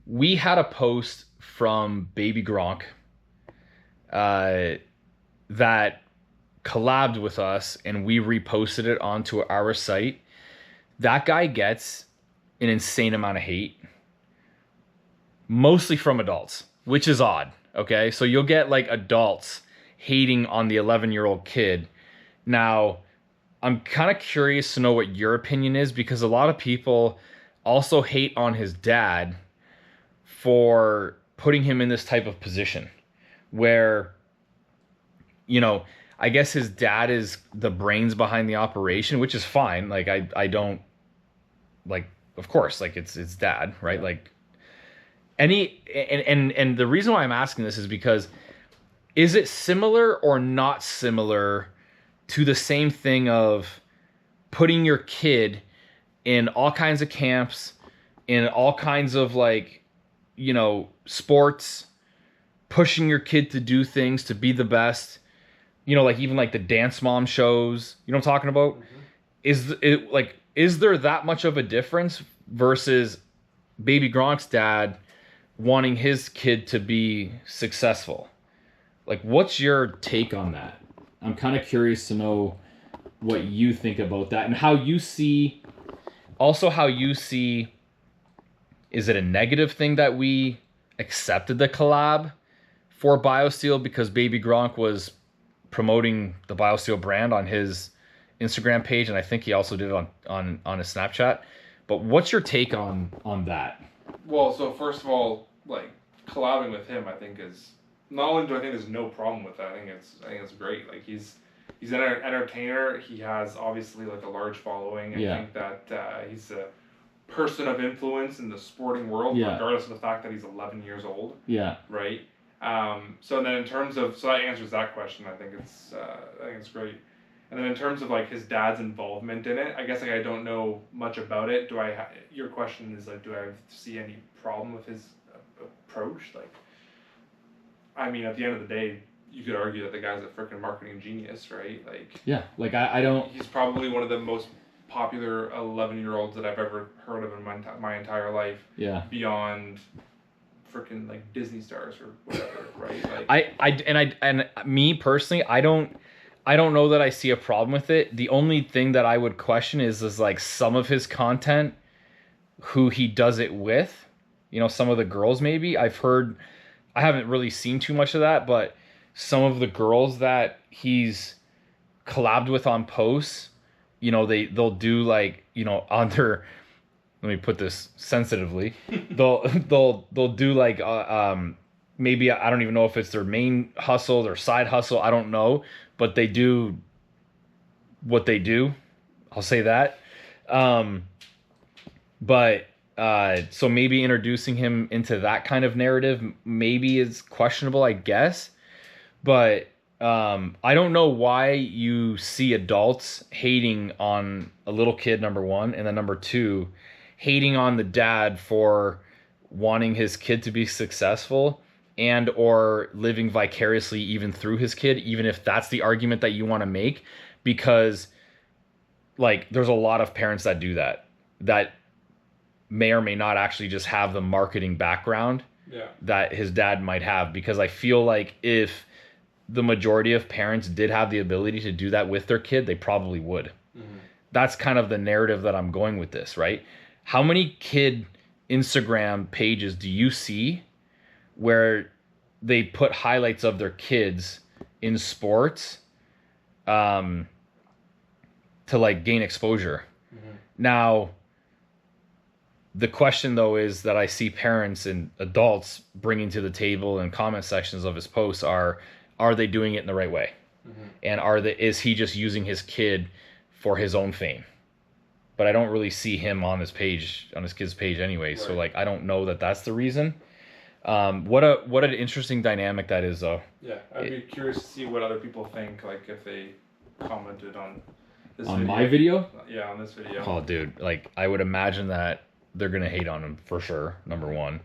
we had a post from Baby Gronk that collabed with us, and we reposted it onto our site. That guy gets an insane amount of hate, mostly from adults, which is odd. Okay, so you'll get like adults hating on the 11-year-old kid. Now, I'm kind of curious to know what your opinion is, because a lot of people also hate on his dad for putting him in this type of position where, you know, I guess his dad is the brains behind the operation, which is fine. Like I don't like, of course, like it's dad, right? Like any and the reason why I'm asking this is because, is it similar or not similar to the same thing of putting your kid in all kinds of camps, in all kinds of like, you know, sports, pushing your kid to do things to be the best, you know, like even like the dance mom shows, you know what I'm talking about? Is there that much of a difference versus Baby Gronk's dad wanting his kid to be successful? Like, what's your take on that? I'm kind of curious to know what you think about that, and how you see, also how you see, is it a negative thing that we accepted the collab for BioSteel because Baby Gronk was promoting the BioSteel brand on his Instagram page, and I think he also did it on his Snapchat. But what's your take on that? Well, so first of all, like collabing with him, I think is not only do I think there's no problem with that. I think it's great. Like he's an entertainer. He has obviously like a large following. I think that he's a person of influence in the sporting world, regardless of the fact that he's 11 years old. Yeah. Right. So then in terms of, so that answers that question. I think it's great. And then in terms of like his dad's involvement in it, I guess like I don't know much about it. Your question is like, do I see any problem with his approach? Like, I mean, at the end of the day, you could argue that the guy's a freaking marketing genius, right? Like, yeah, like I don't. He's probably one of the most popular 11-year-olds that I've ever heard of in my entire life. Yeah. Beyond freaking like Disney stars or whatever, right? Like, and me personally, I don't know that I see a problem with it. The only thing that I would question is like some of his content, who he does it with, you know, some of the girls maybe. I've heard, I haven't really seen too much of that, but some of the girls that he's collabed with on posts, you know, they'll do like, you know, on their, let me put this sensitively, they'll do like maybe, I don't even know if it's their main hustle, their side hustle, I don't know, but they do what they do. I'll say that. But so maybe introducing him into that kind of narrative maybe is questionable, I guess. But I don't know why you see adults hating on a little kid, number one, and then number two, hating on the dad for wanting his kid to be successful and or living vicariously even through his kid, even if that's the argument that you want to make. Because like there's a lot of parents that do that may or may not actually just have the marketing background that his dad might have. Because I feel like if the majority of parents did have the ability to do that with their kid, they probably would. Mm-hmm. That's kind of the narrative that I'm going with this, right? How many kid Instagram pages do you see where they put highlights of their kids in sports to like gain exposure? Mm-hmm. Now, the question though is that I see parents and adults bringing to the table in comment sections of his posts are they doing it in the right way? Mm-hmm. And is he just using his kid for his own fame? But I don't really see him on his kid's page anyway. Right. So like, I don't know that that's the reason. What an interesting dynamic that is, though. Yeah, I'd be curious to see what other people think, like if they commented on this on video. My video. Yeah, on this video. Oh, dude, like I would imagine that they're gonna hate on him for sure. Number one,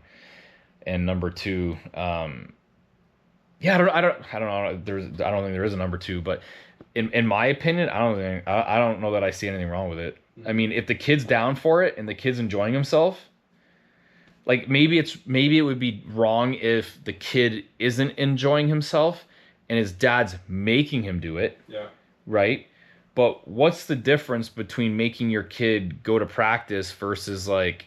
and number two, yeah, I don't know. I don't think there is a number two, but in my opinion, I don't know that I see anything wrong with it. I mean, if the kid's down for it and the kid's enjoying himself, like maybe it would be wrong if the kid isn't enjoying himself and his dad's making him do it, Yeah. right? But what's the difference between making your kid go to practice versus like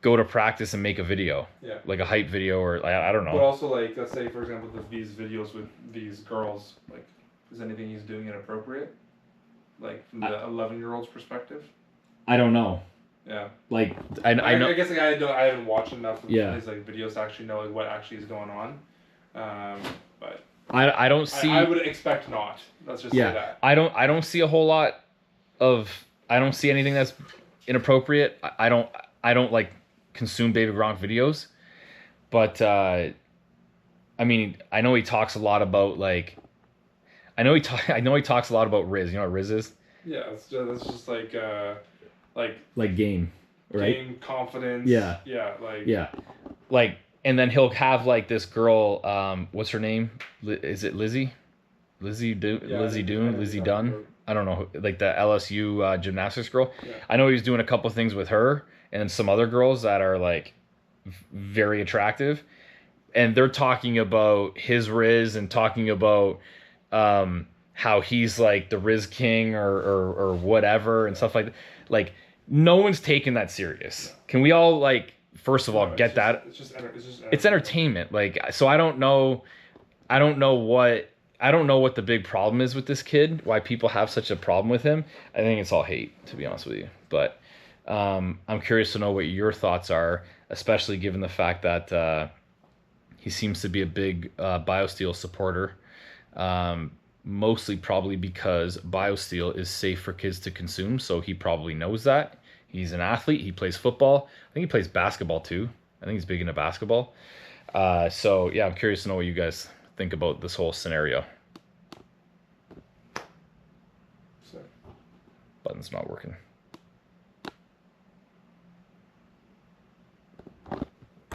go to practice and make a video, Yeah. like a hype video, or I don't But know. also, like, let's say, for example, these videos with these girls, like, is anything he's doing inappropriate? Like, from the 11-year-old's perspective? I don't know. Yeah. Like I know. I guess like, I haven't watched enough of Yeah. his like videos to actually know like what actually is going on. But I don't see. I would expect not. Let's just say that. I don't see a whole lot of. I don't see anything that's inappropriate. I don't like consume Baby Gronk videos, but I mean I know he talks a lot about like. I know he talks a lot about Riz. You know what Riz is? Yeah, that's just like game, right? game confidence. Yeah. Yeah, like Yeah, like, and then he'll have like this girl. What's her name? Is it Lizzie? Lizzie Doon? Lizzie Dunn? I don't know. Like the LSU gymnastics girl. Yeah. I know he's doing a couple things with her and some other girls that are like very attractive, and they're talking about his Riz and talking about how he's like the Riz King or whatever and stuff like that. Like no one's taking that serious. Can we all like first of all get that? It's entertainment. Like so I don't know what the big problem is with this kid, why people have such a problem with him. I think it's all hate, to be honest with you. But I'm curious to know what your thoughts are, especially given the fact that he seems to be a big BioSteel supporter. Mostly probably because BioSteel is safe for kids to consume, so he probably knows that. He's an athlete. He plays football. I think he plays basketball too. I think he's big into basketball. So yeah, I'm curious to know what you guys think about this whole scenario. Button's not working.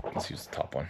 Let's use the top one.